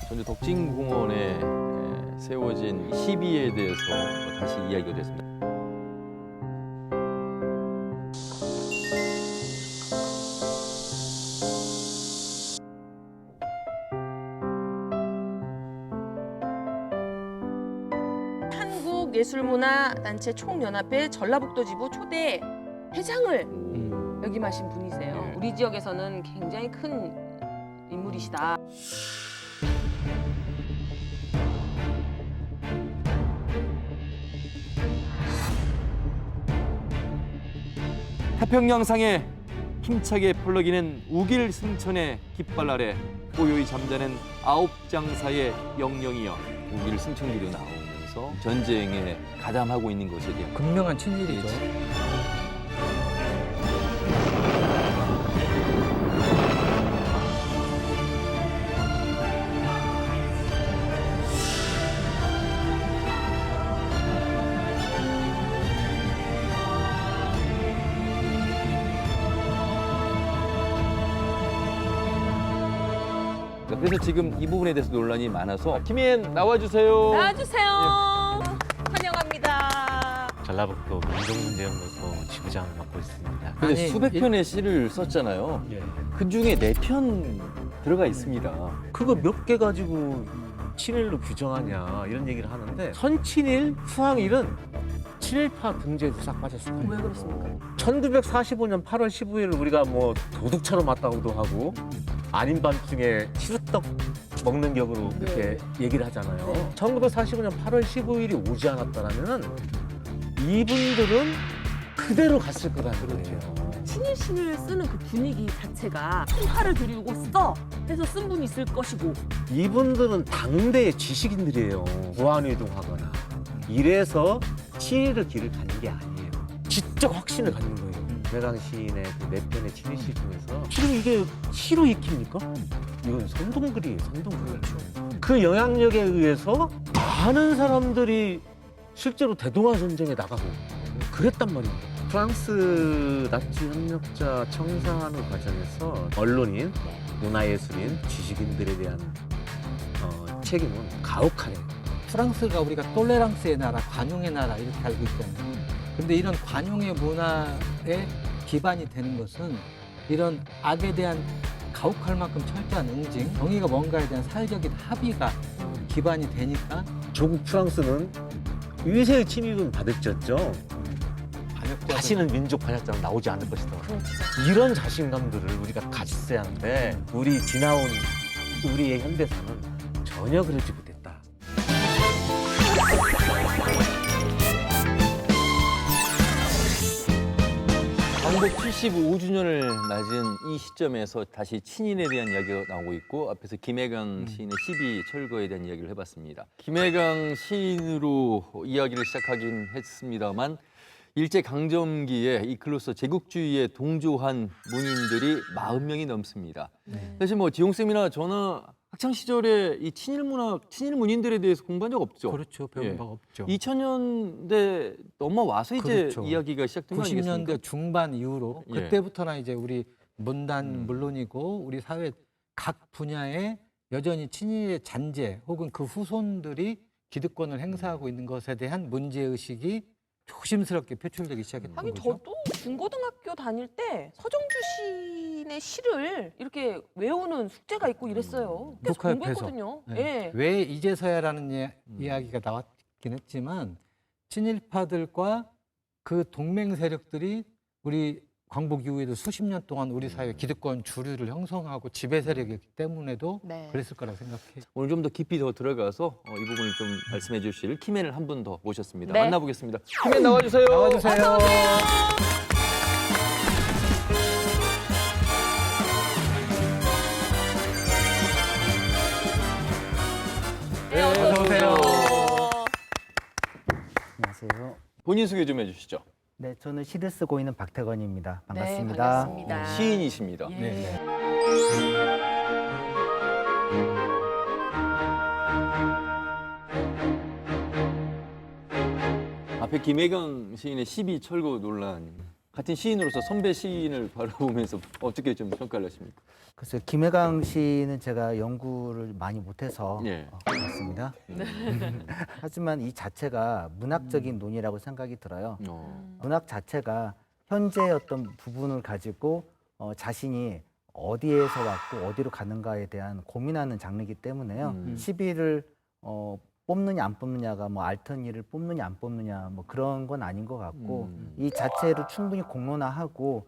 전주 덕진공원에 세워진 시비에 대해서 다시 이야기가 됐습니다. 한국예술문화단체 총연합회 전라북도 지부 초대 회장을 역임하신 분이세요. 우리 지역에서는 굉장히 큰 인물이시다. 태평양상에 힘차게 펄럭이는 우길 승천의 깃발 아래 고요히 잠자는 아홉 장사의 영령이여. 우길 승천기로 나오면서 전쟁에 가담하고 있는 것에 대한 극명한 친일이죠. 그래서 지금 이 부분에 대해서 논란이 많아서 김혜연 나와주세요. 나와주세요. 환영합니다. 전라북도 민족문제연구소 지부장을 맡고 있습니다. 근데 아니, 수백 편의 시를 썼잖아요. 예. 그 중에 4편 들어가 있습니다. 그거 몇 개 가지고 친일로 규정하냐 이런 얘기를 하는데 선친일, 후항일은 친일파 등재에도 싹 빠졌어요. 왜 그렇습니까? 1945년 8월 15일을 우리가 뭐 도둑처럼 왔다고도 하고 아닌 밤중에 시루떡 먹는 격으로 이렇게 얘기를 하잖아요. 1945년 8월 15일이 오지 않았다라면은 이분들은 그대로 갔을 거라는 거예요. 친일신을 쓰는 그 분위기 자체가 총칼을 들이고 써 해서 쓴 분이 있을 것이고. 이분들은 당대의 지식인들이에요. 무한이동하거나 이래서 친일의 길을 가는 게 아니에요. 지적 확신을 갖는 거예요. 김해강 시인의 그 4편의 친일시 중에서 지금 이게 시로 익힙니까? 이건 선동글이에요. 선동글. 그 영향력에 의해서 많은 사람들이 실제로 대동아 전쟁에 나가고 그랬단 말입니다. 프랑스 나치 협력자 청사하는 과정에서 언론인, 문화예술인, 지식인들에 대한 책임은 가혹하네요. 프랑스가 우리가 톨레랑스의 나라, 관용의 나라 이렇게 알고 있잖아요. 그런데 이런 관용의 문화에 기반이 되는 것은 이런 악에 대한 가혹할 만큼 철저한 응징, 정의가 뭔가에 대한 사회적인 합의가 기반이 되니까 조국 프랑스는 위세의 침입은 받을지었죠. 다시는 민족 반역자는 나오지 않을 것이다. 이런 자신감들을 우리가 가졌어야 하는데 우리 지나온 우리의 현대사는 전혀 그러지 못했다. 광복 75주년을 맞은 이 시점에서 다시 친일에 대한 이야기가 나오고 있고 앞에서 김해강 시인의 시비 철거에 대한 이야기를 해봤습니다. 김해강 시인으로 이야기를 시작하긴 했습니다만 일제강점기에 이 글로써 제국주의에 동조한 문인들이 40명이 넘습니다. 사실 뭐 지용쌤이나 저나 학창 시절에 이 친일 문화, 친일 문인들에 대해서 공부한 적 없죠. 그렇죠. 배운 바가 없죠. 2000년대 넘어와서 이제 그렇죠. 이야기가 시작된 거 아니겠습니까? 90년대 중반 이후로 예. 그때부터나 이제 우리 문단 물론이고 우리 사회 각 분야에 여전히 친일의 잔재 혹은 그 후손들이 기득권을 행사하고 있는 것에 대한 문제의식이 조심스럽게 표출되기 시작했던 하긴 거죠. 저도 중고등학교 다닐 때 서정주 시인의 시를 이렇게 외우는 숙제가 있고 이랬어요. 그래서 녹화협회에서. 공부했거든요. 네. 예. 왜 이제서야라는 이야기가 나왔긴 했지만 친일파들과 그 동맹 세력들이 우리 광복 이후에도 수십 년 동안 우리 사회 기득권 주류를 형성하고 지배 세력이기 때문에도 네. 그랬을 거라 생각해요. 오늘 좀 더 깊이 더 들어가서 이 부분을 좀 말씀해 주실 김해를 한 분 더 모셨습니다. 네. 만나보겠습니다. 김해 나와주세요. 나와주세요. 네, 어서 오세요. 안녕하세요. 본인 소개 좀 해주시죠. 네, 저는 시를 쓰고 있는 박태건입니다. 네, 반갑습니다. 반갑습니다. 시인이십니다. 예. 네. 앞에 김해강 시인의 시비 철거 논란 같은 시인으로서 선배 시인을 바라보면서 어떻게 좀 평가를 하십니까? 글쎄요, 김혜강 씨는 제가 연구를 많이 못해서 예. 그렇습니다. 하지만 이 자체가 문학적인 논의라고 생각이 들어요. 문학 자체가 현재의 어떤 부분을 가지고 자신이 어디에서 왔고 어디로 가는가에 대한 고민하는 장르이기 때문에요. 시비를 뽑느냐 안 뽑느냐가 뭐 알턴이를 뽑느냐 안 뽑느냐 뭐 그런 건 아닌 것 같고 이 자체를 충분히 공론화하고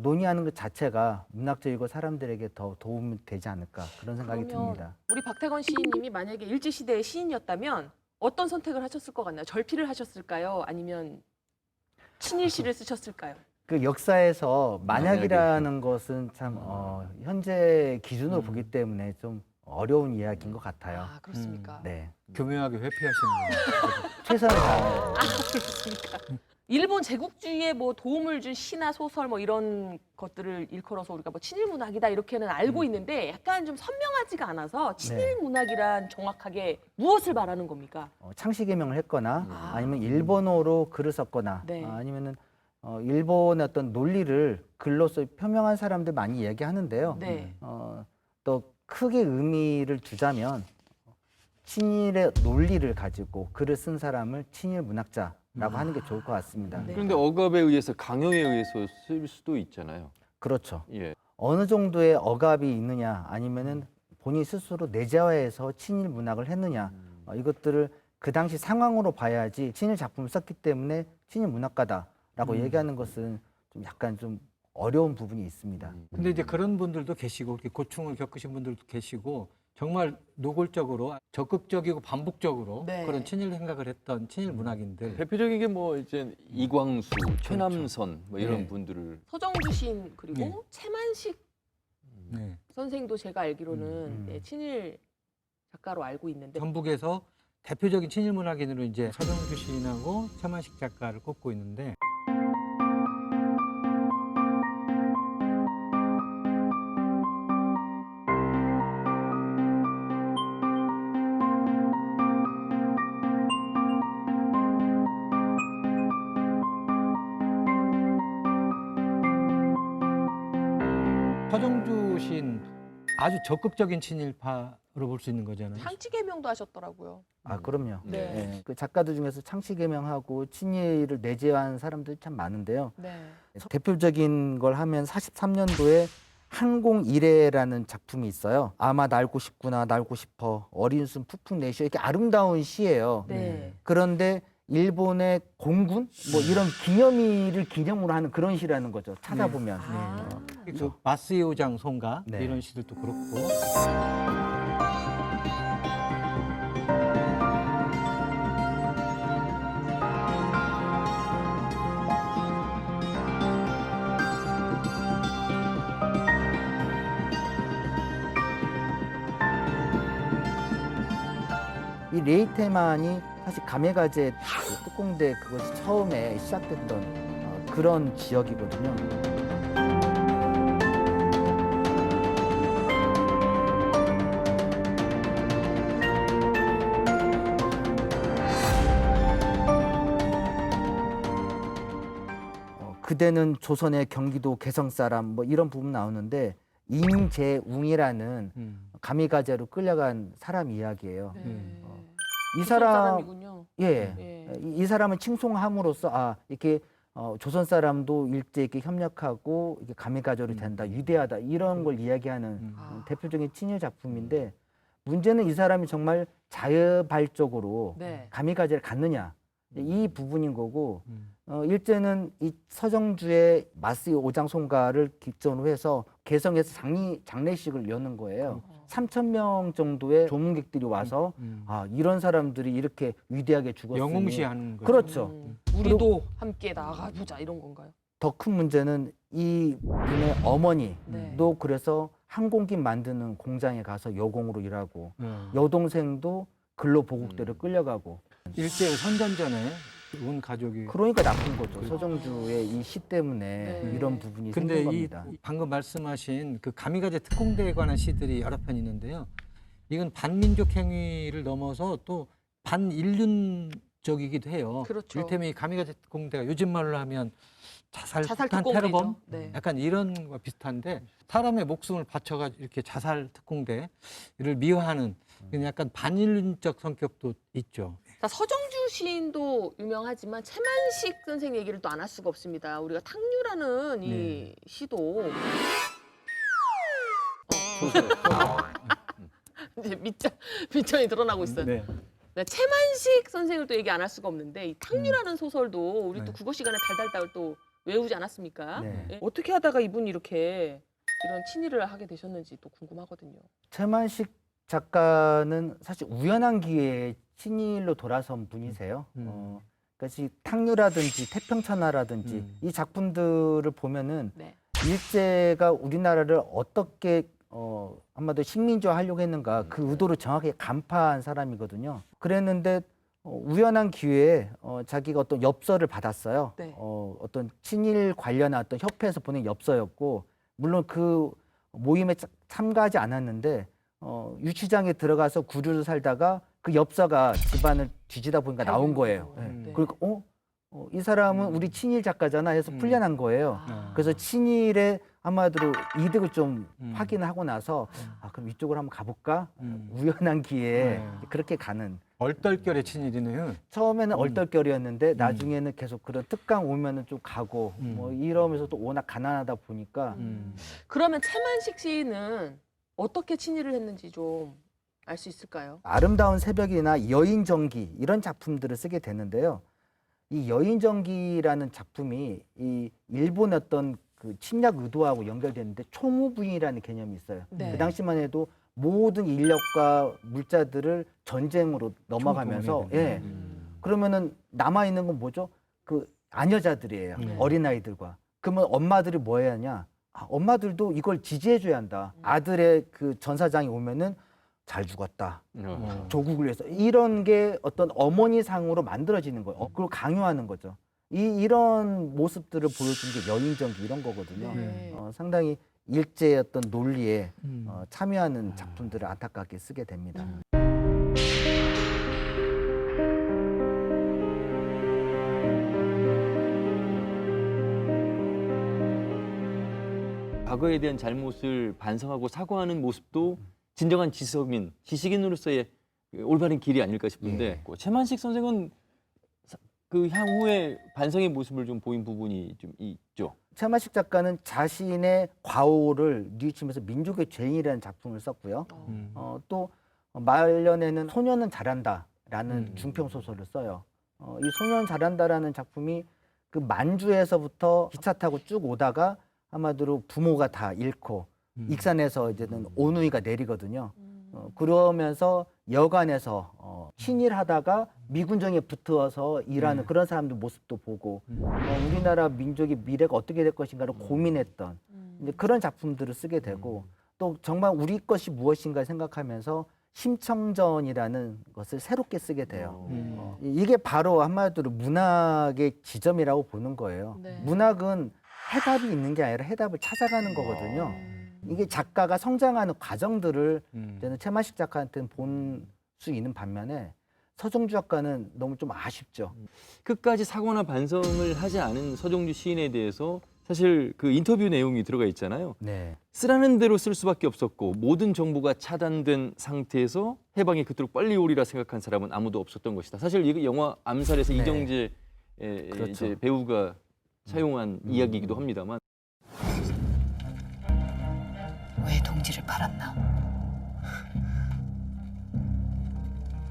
논의하는 것 자체가 문학적이고 사람들에게 더 도움이 되지 않을까 그런 생각이 그러면 듭니다. 우리 박태건 시인님이 만약에 일제시대의 시인이었다면 어떤 선택을 하셨을 것 같나요? 절필을 하셨을까요? 아니면 친일시를 쓰셨을까요? 그 역사에서 만약이라는 것은 참 현재 기준으로 보기 때문에 좀 어려운 이야기인 것 같아요. 아, 그렇습니까? 네, 교묘하게 회피하시는군요. 최선을 다하는. 그렇습니까? 일본 제국주의에 뭐 도움을 준 시나 소설 뭐 이런 것들을 일컬어서 우리가 뭐 친일 문학이다 이렇게는 알고 있는데 약간 좀 선명하지가 않아서 친일 문학이란 정확하게 무엇을 말하는 겁니까? 창시 개명을 했거나 아. 아니면 일본어로 글을 썼거나 네. 아니면은 일본의 어떤 논리를 글로써 표명한 사람들 많이 얘기하는데요. 네. 또 크게 의미를 두자면 친일의 논리를 가지고 글을 쓴 사람을 친일 문학자라고 하는 게 좋을 것 같습니다. 네. 그런데 억압에 의해서 강요에 의해서 쓸 수도 있잖아요. 그렇죠. 예. 어느 정도의 억압이 있느냐 아니면은 본인 스스로 내재화해서 친일 문학을 했느냐 이것들을 그 당시 상황으로 봐야지 친일 작품을 썼기 때문에 친일 문학가다라고 얘기하는 것은 좀 약간 좀 어려운 부분이 있습니다. 근데 이제 그런 분들도 계시고 이렇게 고충을 겪으신 분들도 계시고 정말 노골적으로 적극적이고 반복적으로 네. 그런 친일 생각을 했던 친일 문학인들 대표적인 게 뭐 이제 이광수, 최남선 뭐 이런 네. 분들을 서정주 시인 그리고 네. 채만식 네. 선생도 제가 알기로는 네, 친일 작가로 알고 있는데 전북에서 대표적인 친일 문학인으로 이제 서정주 시인하고 최만식 작가를 꼽고 있는데 서정주 시인 아주 적극적인 친일파로 볼 수 있는 거잖아요. 창치 개명도 하셨더라고요. 아, 그럼요. 네. 예. 그 작가들 중에서 창시 개명하고 친일을 내재화한 사람들이 참 많은데요. 네. 대표적인 걸 하면 43년도에 항공일해라는 작품이 있어요. 아마 날고 싶구나, 날고 싶어, 어린 숨 푹푹 내쉬어 이렇게 아름다운 시예요. 네. 그런데 일본의 공군 뭐 이런 기념일을 기념으로 하는 그런 시라는 거죠. 찾아보면. 아. 그 마스이오장 송가 네. 이런 시들도 그렇고 이 레이테만이 사실 가메가제 그 특공대 그것이 처음에 시작됐던 그런 지역이거든요. 그대는 조선의 경기도 개성 사람 뭐 이런 부분 나오는데 임재웅이라는 가미가제로 끌려간 사람 이야기예요. 네. 이 조선 사람 사람이군요. 예. 예. 이 사람을 칭송함으로써 이렇게 조선 사람도 일제 이렇게 협력하고 이게 가미가제로 된다, 위대하다 이런 걸 이야기하는 아. 대표적인 친일 작품인데 문제는 이 사람이 정말 자유발적으로 네. 가미가제를 갖느냐 이 부분인 거고 일제는 이 서정주의 마스이 오장송가를 기점으로 해서 개성에서 장례식을 여는 거예요. 3,000명 정도의 조문객들이 와서 이런 사람들이 이렇게 위대하게 죽었으니 영웅시하는 거죠. 그렇죠. 우리도 함께 나가 보자 이런 건가요? 더 큰 문제는 이 분의 어머니도 네. 그래서 항공기 만드는 공장에 가서 여공으로 일하고 네. 여동생도 근로보국대로 끌려가고 일제 선전전에 온 가족이 그러니까 나쁜 거죠. 서정주의 이 시 때문에 네. 이런 부분이 근데 생긴 이 겁니다. 방금 말씀하신 그 가미가제 특공대에 관한 시들이 여러 편 있는데요. 이건 반민족 행위를 넘어서 또 반인륜적이기도 해요. 그렇죠. 이를테면 이 가미가제 특공대가 요즘 말로 하면 자살 자살 폭탄 특공대죠. 테러범 네. 약간 이런 거 비슷한데 사람의 목숨을 바쳐가 이렇게 자살 특공대를 미화하는 약간 반인륜적 성격도 있죠. 자, 서정주 시인도 유명하지만 채만식 선생 얘기를 또 안 할 수가 없습니다. 우리가 탕류라는 이 네. 시도 이제 밑점이 드러나고 있어요. 네. 네, 채만식 선생을 또 얘기 안 할 수가 없는데 이 탕류라는 소설도 우리 또 네. 국어 시간에 달달달 또 외우지 않았습니까? 네. 예. 어떻게 하다가 이분이 이렇게 이런 친일을 하게 되셨는지 또 궁금하거든요. 최만식 작가는 사실 우연한 기회에 친일로 돌아선 분이세요. 그러니까 탕류라든지 태평천하라든지 이 작품들을 보면은 네. 일제가 우리나라를 어떻게 한마디로 식민지화 하려고 했는가 그 의도를 정확하게 간파한 사람이거든요. 그랬는데 우연한 기회에 자기가 어떤 엽서를 받았어요. 네. 어떤 친일 관련한 어떤 협회에서 보낸 엽서였고 물론 그 모임에 참가하지 않았는데 유치장에 들어가서 구류를 살다가 그 엽서가 집안을 뒤지다 보니까 나온 거예요. 예. 네. 그러니까 이 사람은 우리 친일 작가잖아 해서 풀려난 거예요. 아. 그래서 친일의 한마디로 이득을 좀 확인을 하고 나서 그럼 이쪽으로 한번 가볼까? 우연한 기회에 네. 그렇게 가는. 얼떨결에 친일이네요. 처음에는 얼떨결이었는데 나중에는 계속 그런 특강 오면은 좀 가고 뭐 이러면서 또 워낙 가난하다 보니까 그러면 채만식 시인은 어떻게 친일을 했는지 좀 알 수 있을까요? 아름다운 새벽이나 여인전기 이런 작품들을 쓰게 되는데요. 이 여인전기라는 작품이 이 일본 어떤 그 침략 의도하고 연결되는데 총우부인이라는 개념이 있어요. 네. 그 당시만 해도 모든 인력과 물자들을 전쟁으로 넘어가면서 예. 그러면은 남아 있는 건 뭐죠? 그 아녀자들이에요. 어린아이들과. 그러면 엄마들이 뭐 해야 하냐? 엄마들도 이걸 지지해 줘야 한다. 아들의 그 전사장이 오면은 잘 죽었다. 조국을 위해서. 이런 게 어떤 어머니상으로 만들어지는 거예요. 그걸 강요하는 거죠. 이런 모습들을 보여준 게 여인전기 이런 거거든요. 네. 상당히 일제의 어떤 논리에 참여하는 작품들을 안타깝게 쓰게 됩니다. 과거에 대한 잘못을 반성하고 사과하는 모습도 진정한 지식인으로서의 올바른 길이 아닐까 싶은데 채만식 선생은 그 향후에 반성의 모습을 좀 보인 부분이 좀 있죠. 최만식 작가는 자신의 과오를 뉘우치면서 민족의 죄인이라는 작품을 썼고요. 또 말년에는 소년은 잘한다라는 중평 소설을 써요. 이 소년 잘한다라는 작품이 그 만주에서부터 기차 타고 쭉 오다가 한마디로 부모가 다 잃고 익산에서 이제는 오누이가 내리거든요. 그러면서 여관에서 친일하다가 미군정에 붙어서 일하는 그런 사람들 모습도 보고 우리나라 민족의 미래가 어떻게 될 것인가를 고민했던 이제 그런 작품들을 쓰게 되고 또 정말 우리 것이 무엇인가 생각하면서 심청전이라는 것을 새롭게 쓰게 돼요. 이게 바로 한마디로 문학의 지점이라고 보는 거예요. 네. 문학은 해답이 있는 게 아니라 해답을 찾아가는 거거든요. 이게 작가가 성장하는 과정들을 저는 채만식 작가한테는 본 수 있는 반면에 서정주 작가는 너무 좀 아쉽죠. 끝까지 사과나 반성을 하지 않은 서정주 시인에 대해서 사실 그 인터뷰 내용이 들어가 있잖아요. 네. 쓰라는 대로 쓸 수밖에 없었고 모든 정보가 차단된 상태에서 해방이 그토록 빨리 오리라 생각한 사람은 아무도 없었던 것이다. 사실 이 영화 암살에서 네. 이정재 그렇죠. 이제 배우가 사용한 이야기이기도 합니다만 왜 동지를 팔았나?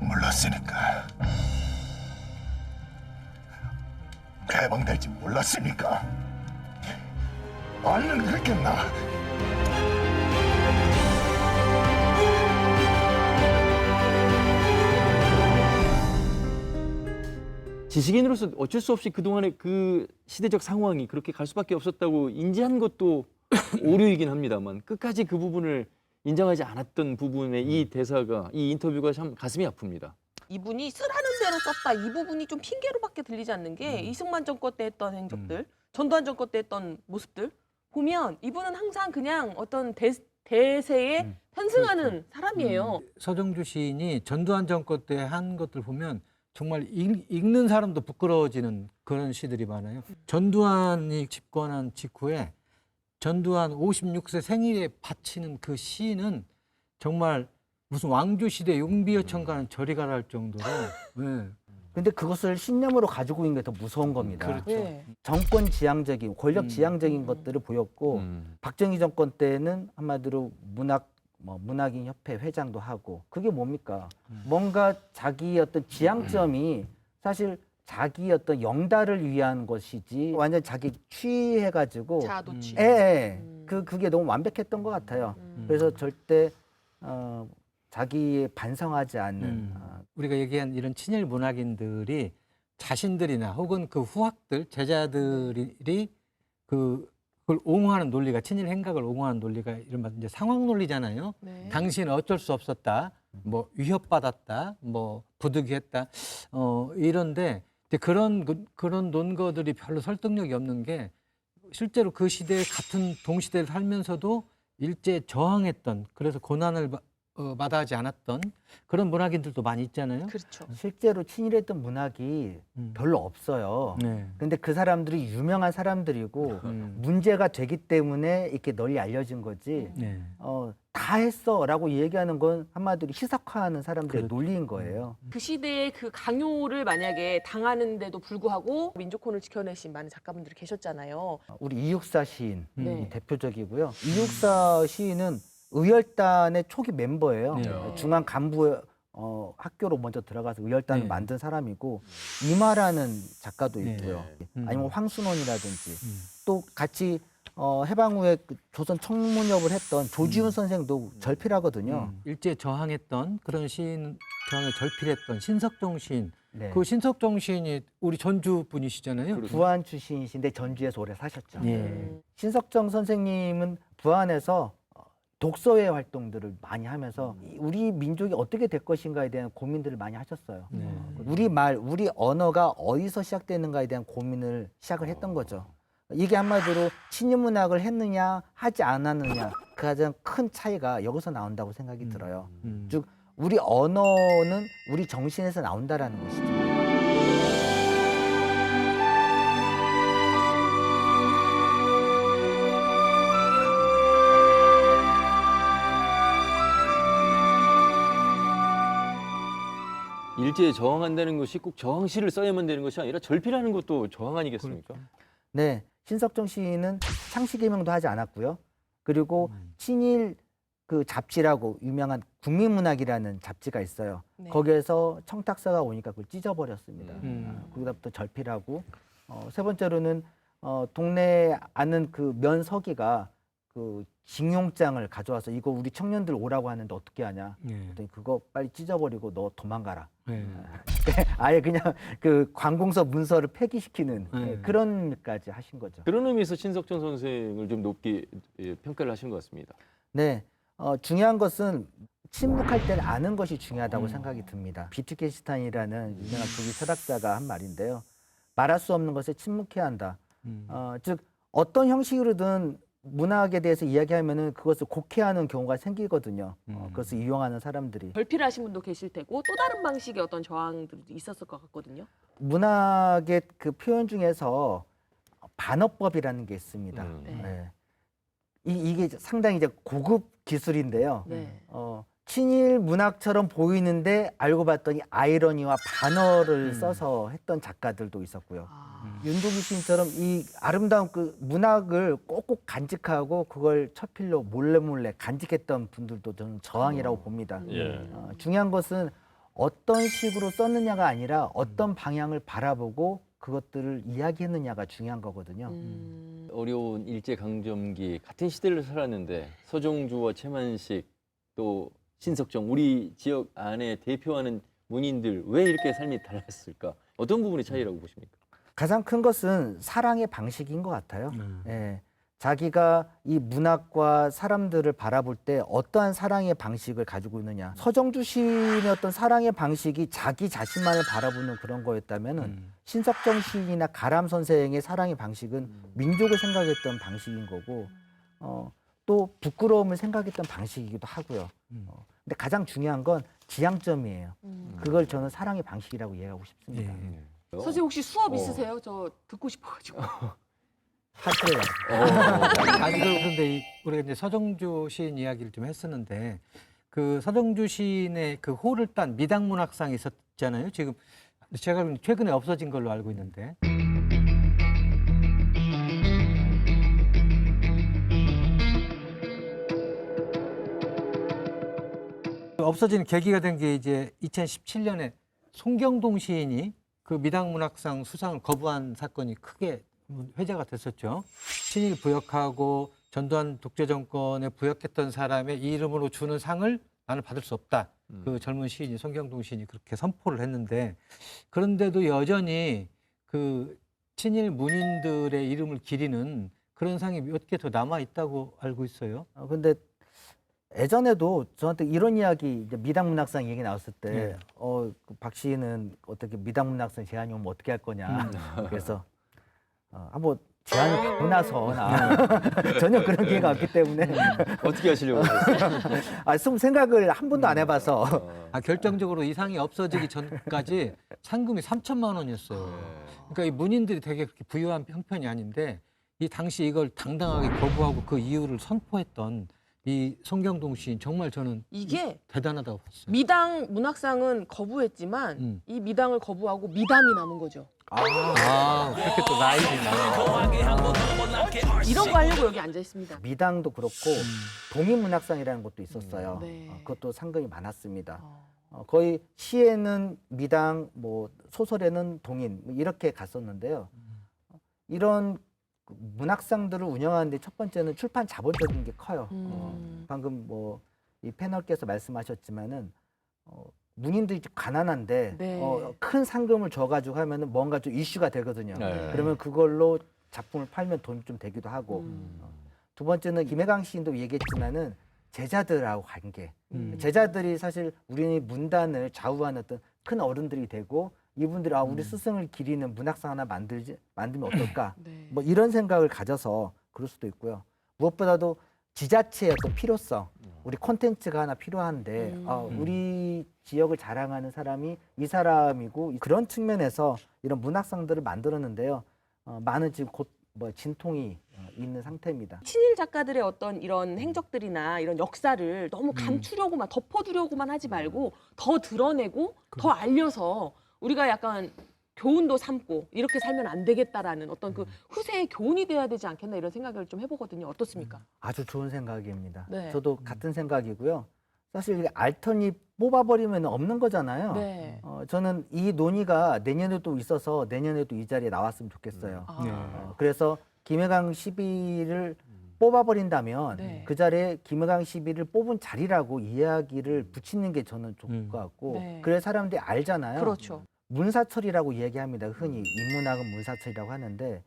몰랐으니까. 해방될지 몰랐으니까. 알면 그랬겠나? 지식인으로서 어쩔 수 없이 그동안의 그 시대적 상황이 그렇게 갈 수밖에 없었다고 인지한 것도 오류이긴 합니다만 끝까지 그 부분을 인정하지 않았던 부분의 이 대사가 이 인터뷰가 참 가슴이 아픕니다. 이분이 쓰라는 대로 썼다. 이 부분이 좀 핑계로밖에 들리지 않는 게 이승만 정권 때 했던 행적들, 전두환 정권 때 했던 모습들 보면 이분은 항상 그냥 어떤 대세에 편승하는 사람이에요. 서정주 시인이 전두환 정권 때 한 것들 보면 정말 읽는 사람도 부끄러워지는 그런 시들이 많아요. 전두환이 집권한 직후에 전두환 56세 생일에 바치는 그 시는 정말 무슨 왕조시대 용비어천가는 저리 가라 할 정도로 네. 근데 그것을 신념으로 가지고 있는 게 더 무서운 겁니다. 그렇죠. 네. 정권 지향적인, 권력 지향적인 것들을 보였고 박정희 정권 때는 한마디로 문학인 협회 회장도 하고 그게 뭡니까? 뭔가 자기 어떤 지향점이 사실 자기 어떤 영달을 위한 것이지 완전 자기 취해가지고 자아 도취. 예. 그게 너무 완벽했던 것 같아요. 그래서 절대 자기에 반성하지 않는 우리가 얘기한 이런 친일 문학인들이 자신들이나 혹은 그 후학들, 제자들이 그걸 옹호하는 논리가 친일 행각을 옹호하는 논리가 이른바 이제 상황 논리잖아요. 네. 당신은 어쩔 수 없었다, 뭐 위협받았다, 뭐 부득이했다, 이런데 이제 그런 논거들이 별로 설득력이 없는 게 실제로 그 시대에 같은 동시대를 살면서도 일제에 저항했던 그래서 고난을 마다하지 않았던 그런 문학인들도 많이 있잖아요. 그렇죠. 실제로 친일했던 문학이 별로 없어요. 네. 근데 그 사람들이 유명한 사람들이고 문제가 되기 때문에 이렇게 널리 알려진 거지. 네. 다 했어라고 얘기하는 건 한마디로 희석화하는 사람들의 그렇죠. 논리인 거예요. 그 시대의 그 강요를 만약에 당하는데도 불구하고 민족혼을 지켜내신 많은 작가분들이 계셨잖아요. 우리 이육사 시인 네. 대표적이고요. 이육사 시인은 의열단의 초기 멤버예요. 네. 중앙 간부 학교로 먼저 들어가서 의열단을 네. 만든 사람이고 이마라는 작가도 네. 있고요. 네. 아니면 황순원이라든지 또 같이 해방 후에 그 조선 청문협을 했던 조지훈 선생도 절필하거든요. 일제 저항했던 그런 시인 저항에 절필했던 신석정 시인. 네. 그 신석정 시인이 우리 전주 분이시잖아요. 부안 출신이신데 전주에서 오래 사셨죠. 예. 신석정 선생님은 부안에서 독서회 활동들을 많이 하면서 우리 민족이 어떻게 될 것인가에 대한 고민들을 많이 하셨어요. 네. 우리 언어가 어디서 시작되는가에 대한 고민을 시작을 했던 거죠. 이게 한마디로 친일문학을 했느냐 하지 않았느냐 그 가장 큰 차이가 여기서 나온다고 생각이 들어요. 즉 우리 언어는 우리 정신에서 나온다라는 것이죠. 일제에 저항한다는 것이 꼭 저항시를 써야만 되는 것이 아니라 절필하는 것도 저항 아니겠습니까? 네, 신석정 시인은 창시개명도 하지 않았고요. 그리고 친일 그 잡지라고 유명한 국민문학이라는 잡지가 있어요. 네. 거기에서 청탁서가 오니까 그걸 찢어버렸습니다. 음. 거기다부터 절필하고 세 번째로는 동네에 아는 그 면서기가 그 징용장을 가져와서 이거 우리 청년들 오라고 하는데 어떻게 하냐. 네. 그랬더니 그거 빨리 찢어버리고 너 도망가라. 네. 아예 그냥 그 관공서 문서를 폐기시키는 네. 그런 일까지 하신 거죠. 그런 의미에서 신석정 선생을 좀 높게 평가를 하신 것 같습니다. 네, 중요한 것은 침묵할 때는 아는 것이 중요하다고 생각이 듭니다. 비트겐슈타인이라는 유명한 독일 철학자가 한 말인데요. 말할 수 없는 것에 침묵해야 한다. 즉 어떤 형식으로든 문학에 대해서 이야기하면은 그것을 곡해하는 경우가 생기거든요. 그것을 이용하는 사람들이. 절필하신 분도 계실 테고 또 다른 방식의 어떤 저항들도 있었을 것 같거든요. 문학의 그 표현 중에서 반어법이라는 게 있습니다. 네. 네. 이게 상당히 이제 고급 기술인데요. 네. 친일 문학처럼 보이는데 알고 봤더니 아이러니와 반어를 써서 했던 작가들도 있었고요. 윤도기 시인처럼 이 아름다운 그 문학을 꼭꼭 간직하고 그걸 처필로 몰래 간직했던 분들도 저는 저항이라고 봅니다. 중요한 것은 어떤 식으로 썼느냐가 아니라 어떤 방향을 바라보고 그것들을 이야기했느냐가 중요한 거거든요. 어려운 일제 강점기 같은 시대를 살았는데 서정주와 최만식 또 신석정 우리 지역 안에 대표하는 문인들 왜 이렇게 삶이 달랐을까? 어떤 부분이 차이라고 보십니까? 가장 큰 것은 사랑의 방식인 것 같아요. 예. 자기가 이 문학과 사람들을 바라볼 때 어떠한 사랑의 방식을 가지고 있느냐. 서정주 시인의 어떤 사랑의 방식이 자기 자신만을 바라보는 그런 거였다면은 신석정 시인이나 가람 선생의 사랑의 방식은 민족을 생각했던 방식인 거고 또 부끄러움을 생각했던 방식이기도 하고요. 근데 가장 중요한 건 지향점이에요. 그걸 저는 사랑의 방식이라고 이해하고 싶습니다. 예. 선생님 혹시 수업 있으세요? 저 듣고 싶어가지고. 하실래요? 아니 그런데 우리가 이제 서정주 시인 이야기를 좀 했었는데 그 서정주 시인의 그 호를 딴 미당문학상이 있었잖아요. 지금 제가 최근에 없어진 걸로 알고 있는데. 없어진 계기가 된 게 이제 2017년에 송경동 시인이 그 미당문학상 수상을 거부한 사건이 크게 회자가 됐었죠. 친일 부역하고 전두환 독재 정권에 부역했던 사람의 이름으로 주는 상을 나는 받을 수 없다. 그 젊은 시인이 송경동 시인이 그렇게 선포를 했는데 그런데도 여전히 그 친일 문인들의 이름을 기리는 그런 상이 몇 개 더 남아 있다고 알고 있어요. 근데 예전에도 저한테 이런 이야기, 이제 미당문학상 얘기 나왔을 때, 박 시인은 어떻게 미당문학상 제안이 오면 어떻게 할 거냐. 그래서 한번 제안을 받고 나서 전혀 그런 기회가 없기 때문에 어떻게 하시려고 그러세요? 생각을 한 번도 안 해봐서 결정적으로 이 상이 없어지기 전까지 상금이 3천만 원이었어요. 그러니까 이 문인들이 되게 그렇게 부유한 형편이 아닌데 이 당시 이걸 당당하게 거부하고 그 이유를 선포했던 이 송경동 시인 정말 저는 이게 대단하다고 봤어요. 미당 문학상은 거부했지만 이 미당을 거부하고 미담이 남은 거죠. 그렇게 또 라이브 나와요. 이런 거 하려고 여기 앉아 있습니다. 미당도 그렇고 동인문학상이라는 것도 있었어요. 네. 그것도 상금이 많았습니다. 거의 시에는 미당, 뭐 소설에는 동인 뭐 이렇게 갔었는데요. 이런 문학상들을 운영하는데 첫 번째는 출판 자본적인 게 커요. 방금 뭐 이 패널께서 말씀하셨지만은 문인들이 좀 가난한데 네. 큰 상금을 줘가지고 하면은 뭔가 좀 이슈가 되거든요. 네. 그러면 그걸로 작품을 팔면 돈이 좀 되기도 하고. 두 번째는 김혜강 시인도 얘기했지만은 제자들하고 관계. 제자들이 사실 우리 문단을 좌우하는 어떤 큰 어른들이 되고 이분들이 우리 스승을 기리는 문학상 하나 만들면 어떨까? 네. 뭐 이런 생각을 가져서 그럴 수도 있고요. 무엇보다도 지자체의 어떤 필요성, 우리 콘텐츠가 하나 필요한데 우리 지역을 자랑하는 사람이 이 사람이고 그런 측면에서 이런 문학상들을 만들었는데요. 많은 지금 곧 뭐 진통이 있는 상태입니다. 친일 작가들의 어떤 이런 행적들이나 이런 역사를 너무 감추려고만 덮어두려고만 하지 말고 더 드러내고 더 알려서 우리가 약간 교훈도 삼고 이렇게 살면 안 되겠다라는 어떤 그 후세의 교훈이 돼야 되지 않겠나 이런 생각을 좀 해보거든요. 어떻습니까? 아주 좋은 생각입니다. 네. 저도 같은 생각이고요. 사실 이게 알턴이 뽑아버리면 없는 거잖아요. 네. 저는 이 논의가 내년에도 있어서 내년에도 이 자리에 나왔으면 좋겠어요. 그래서 김해강 시비를 뽑아버린다면 네. 그 자리에 김해강 시비를 뽑은 자리라고 이야기를 붙이는 게 저는 좋을 것 같고 네. 그래야 사람들이 알잖아요. 그렇죠. 문사철이라고 얘기합니다. 흔히 인문학은 문사철이라고 하는데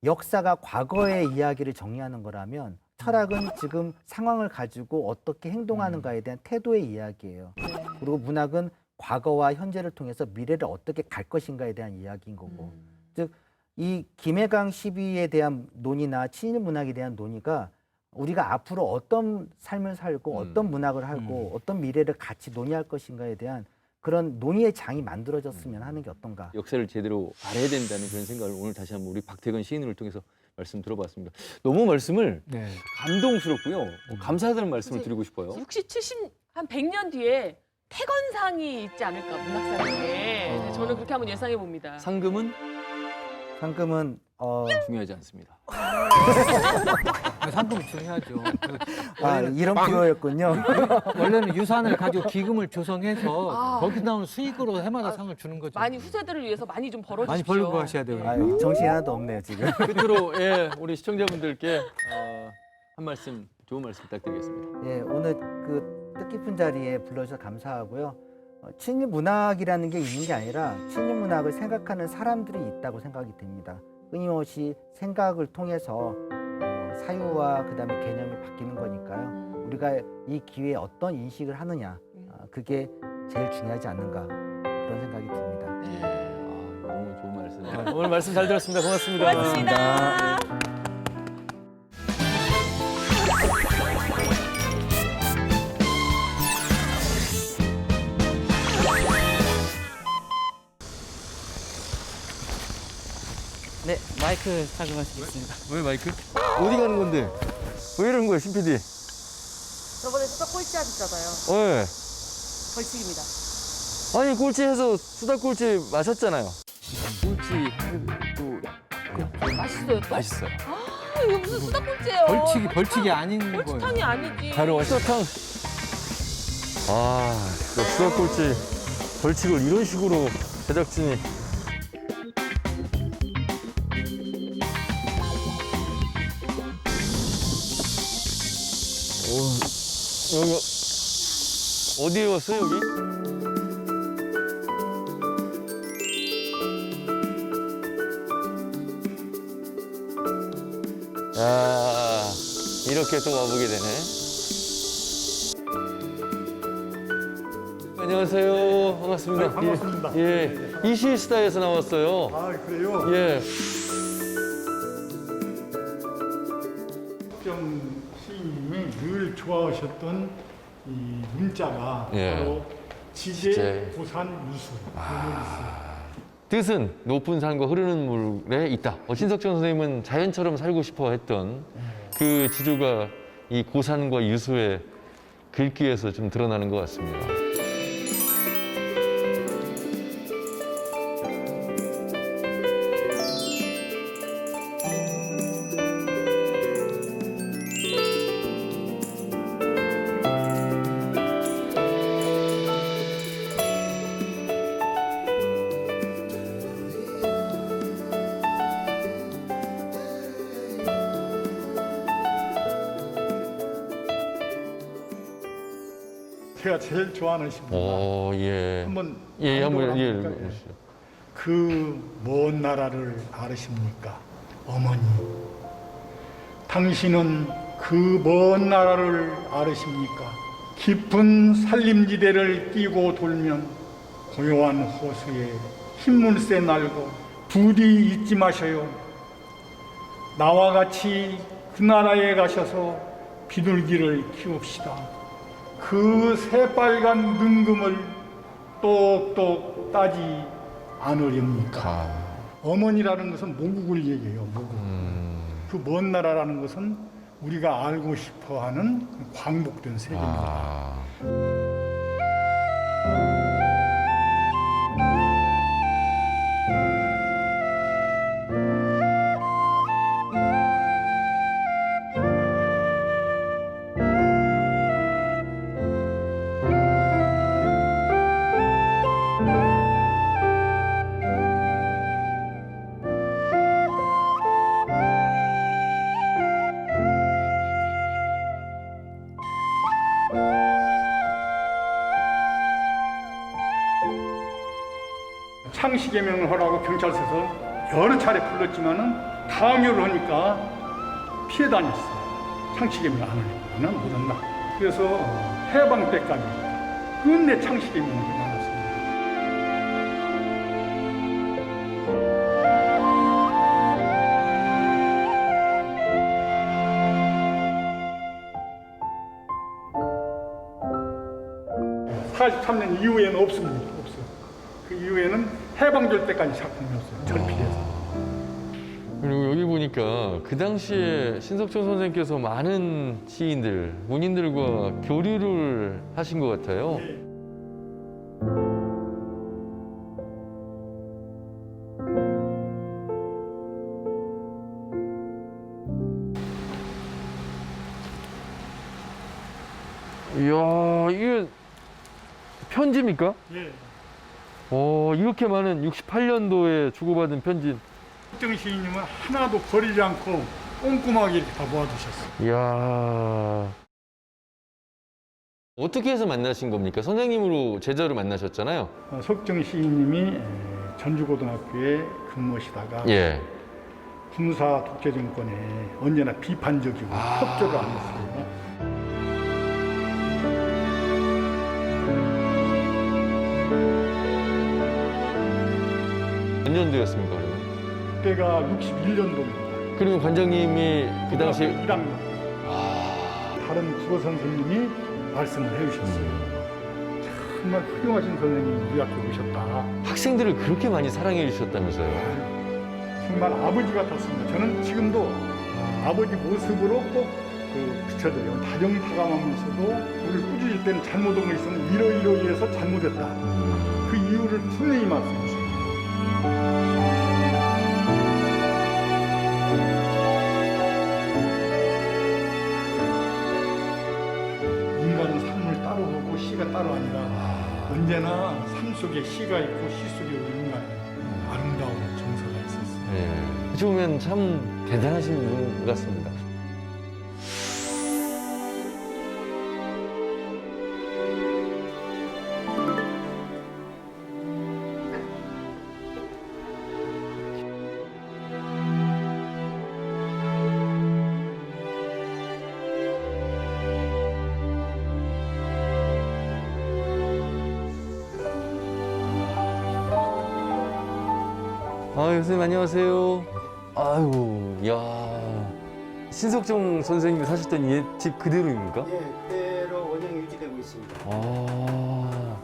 역사가 과거의 이야기를 정리하는 거라면 철학은 지금 상황을 가지고 어떻게 행동하는가에 대한 태도의 이야기예요. 네. 그리고 문학은 과거와 현재를 통해서 미래를 어떻게 갈 것인가에 대한 이야기인 거고. 즉, 이 김해강 시비에 대한 논의나 친일 문학에 대한 논의가 우리가 앞으로 어떤 삶을 살고 어떤 문학을 하고 어떤 미래를 같이 논의할 것인가에 대한 그런 논의의 장이 만들어졌으면 하는 게 어떤가. 역사를 제대로 알아야 된다는 그런 생각을 오늘 다시 한번 우리 박태근 시인을 통해서 말씀 들어봤습니다. 너무 말씀을 네. 감동스럽고요. 감사하다는 말씀을 선생님, 드리고 싶어요. 60, 70, 한 100년 뒤에 태건상이 있지 않을까 문학상에 저는 그렇게 한번 예상해 봅니다. 상금은 상금은 중요하지 않습니다. 상금이 중요하죠. 이런 프로였군요. 원래는 유산을 가지고 기금을 조성해서 거기 나오는 수익으로 해마다 상을 주는 거죠. 많이 후세들을 위해서 많이 좀 벌어주십시오. 많이 벌고 하셔야 돼요. 아유, 정신이 하나도 없네요 지금. 끝으로 우리 시청자분들께 한 말씀, 좋은 말씀 부탁드리겠습니다. 예, 오늘 그 뜻깊은 자리에 불러주셔서 감사하고요. 친일 문학이라는 게 있는 게 아니라 친일 문학을 생각하는 사람들이 있다고 생각이 됩니다. 끊임없이 생각을 통해서 사유와 그다음에 개념이 바뀌는 거니까요. 우리가 이 기회에 어떤 인식을 하느냐, 그게 제일 중요하지 않는가 그런 생각이 듭니다. 너무 좋은 말씀. 오늘 말씀 잘 들었습니다. 고맙습니다. 고맙습니다. 마이크 착용하시겠습니다. 왜 마이크? 어디 가는 건데? 왜 이러는 거야, 신 PD? 저번에 수다 꼴찌 하셨잖아요. 네. 벌칙입니다. 아니, 꼴찌해서 수다 꼴찌 마셨잖아요. 꼴찌 해도 맛있어요. 또? 맛있어요. 아, 이거 무슨 수다 꼴찌예요? 벌칙이 아닌 거예요. 벌칙탕이 아니지. 바로 수다탕. 아, 진짜 수다 꼴찌 벌칙을 이런 식으로 제작진이. 여기 어디에 왔어요, 여기? 야, 이렇게 또 와보게 되네. 안녕하세요. 반갑습니다. 네, 반갑습니다. 예, 이시스타에서 나왔어요. 아, 그래요? 예. 석정 시인님이 늘 좋아하셨던 이 문자가 예. 바로 지제, 지제. 고산, 유수. 뜻은 높은 산과 흐르는 물에 있다. 신석정 선생님은 자연처럼 살고 싶어 했던 그 지조가 이 고산과 유수의 글귀에서 좀 드러나는 것 같습니다. 제가 제일 좋아하는 시입니다. 예. 한번 예, 한번 한번 예, 볼까요? 보시죠. 그 먼 나라를 아르십니까? 어머니. 당신은 그 먼 나라를 아르십니까? 깊은 산림지대를 끼고 돌면 고요한 호수에 흰물새 날고 부디 잊지 마셔요. 나와 같이 그 나라에 가셔서 비둘기를 키웁시다. 그 새빨간 능금을 똑똑 따지 않으렵니까? 어머니라는 것은 모국을 얘기해요. 모국. 그 먼 나라라는 것은 우리가 알고 싶어하는 광복된 세계입니다. 창씨개명을 하라고 경찰서에서 여러 차례 불렀지만은 강요를 하니까 피해 다녔어요. 창씨개명 안 하니까 나는 못 한다. 그래서 해방 때까지 끝내 창씨개명을 나눴습니다. (43년) 이후에는 없습니다. 없어요. 그 이후에는 해방될 때까지 작품이었어요. 절필해서. 그리고 여기 보니까 그 당시에 신석정 선생님께서 많은 시인들, 문인들과 교류를 하신 것 같아요. 이야, 이게 편지입니까? 예. 이렇게 많은 68년도에 주고받은 편지. 석정 시인님은 하나도 버리지 않고 꼼꼼하게 이렇게 다 모아두셨어요. 이야. 어떻게 해서 만나신 겁니까? 선생님으로 제자로 만나셨잖아요. 석정 시인님이 전주고등학교에 근무하시다가 예. 군사 독재 정권에 언제나 비판적이고 협조를 안 했습니다. 몇 년도였습니까, 그러면? 그때가 61년도입니다. 그리고 관장님이 그 당시 1학년. 다른 국어 선생님이 말씀을 해주셨어요. 정말 훌륭하신 선생님이 우리 학교 오셨다. 학생들을 그렇게 많이 사랑해 주셨다면서요. 정말 아버지 같았습니다. 저는 지금도 아버지 모습으로 꼭 비춰져요. 다정다감하면서도 우리를 꾸짖을 때는 잘못한 거 있으면 이러이러해서 잘못했다. 그 이유를 분명히 말씀하셨어요. 인간은 삶을 따로 보고 시가 따로 아니라 언제나 삶 속에 시가 있고 시 속에 우리 인간의 아름다운 정서가 있었어요. 네. 어찌 보면 참 대단하신 분 같습니다. 선생님 안녕하세요. 아유, 야, 신석정 선생님이 사셨던 옛집 그대로입니까? 예, 그대로 원형이 유지되고 있습니다. 아,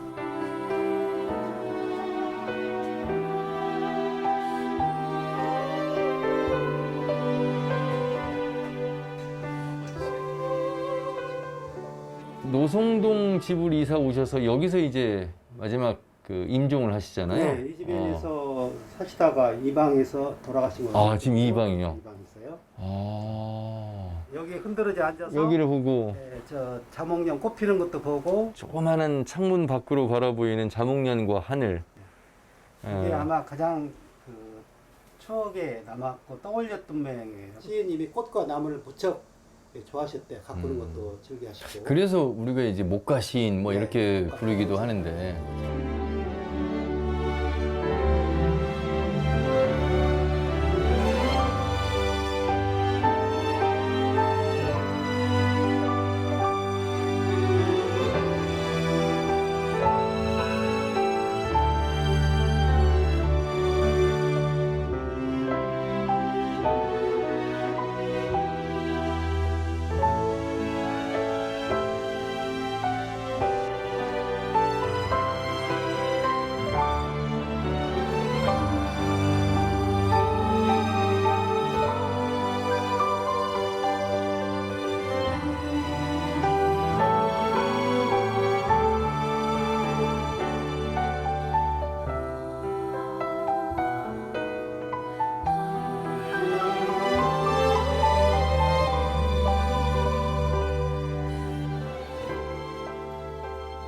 노성동 집을 이사 오셔서 여기서 이제 마지막 임종을 하시잖아요. 네, 이 집에서 사시다가 이 방에서 돌아가신 거예요. 아, 지금 이 방이요? 이 방에 있어요. 아, 여기 흔들어져 앉아서 여기를 보고 네, 저 자목련 꽃 피는 것도 보고 조그마한 창문 밖으로 바라보이는 자목련과 하늘. 이게 아마 가장 추억에 남았고 떠올렸던 모양이에요. 시인님이 꽃과 나무를 무척 좋아하셨대. 가꾸는 것도 즐겨하시고. 그래서 우리가 이제 목가 시인 뭐 네, 이렇게 목가 부르기도 시인. 하는데.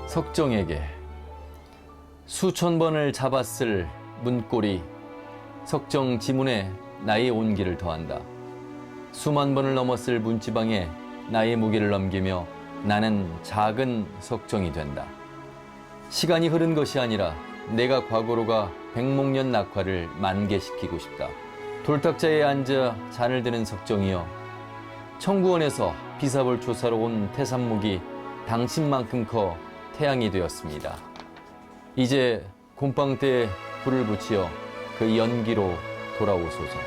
석정에게 수천 번을 잡았을 문고리 석정 지문에 나의 온기를 더한다. 수만 번을 넘었을 문지방에 나의 무게를 넘기며 나는 작은 석정이 된다. 시간이 흐른 것이 아니라 내가 과거로 가 백목련 낙화를 만개시키고 싶다. 돌탁자에 앉아 잔을 드는 석정이여, 청구원에서 비사볼 조사로 온 태산목이 당신만큼 커 태양이 되었습니다. 이제 곰팡대에 불을 붙여 그 연기로 돌아오소서.